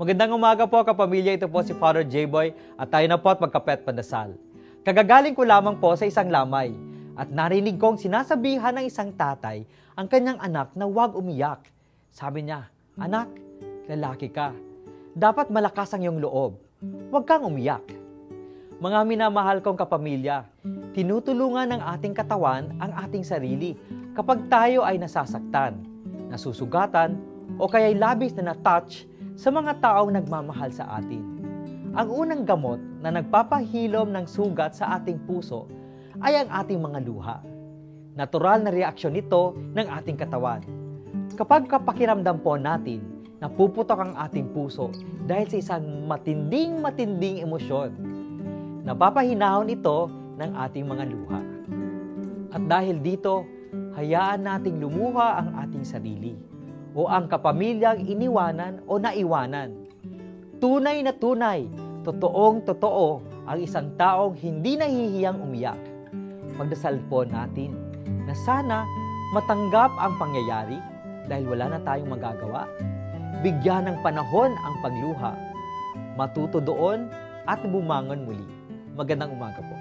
Magandang umaga po kapamilya, ito po si Father J-Boy at tayo na po at magkapet pandasal. Kagagaling ko lamang po sa isang lamay at narinig kong sinasabihan ng isang tatay ang kanyang anak na huwag umiyak. Sabi niya, "Anak, lalaki ka. Dapat malakas ang iyong loob. Huwag kang umiyak." Mga minamahal kong kapamilya, tinutulungan ng ating katawan ang ating sarili kapag tayo ay nasasaktan, nasusugatan o kaya'y labis na na-touch sa mga taong nagmamahal sa atin. Ang unang gamot na nagpapahilom ng sugat sa ating puso ay ang ating mga luha. Natural na reaksyon nito ng ating katawan. Kapag kapakiramdam po natin, napuputok ang ating puso dahil sa isang matinding emosyon. Napapahinahon ito ng ating mga luha. At dahil dito, hayaan nating lumuha ang ating sarili o ang kapamilyang iniwanan o naiwanan. Tunay na tunay, totoong totoo ang isang taong hindi nahihiyang umiyak. Pagdasal po natin na sana matanggap ang pangyayari dahil wala na tayong magagawa. Bigyan ng panahon ang pagluha. Matuto doon at bumangon muli. Magandang umaga po.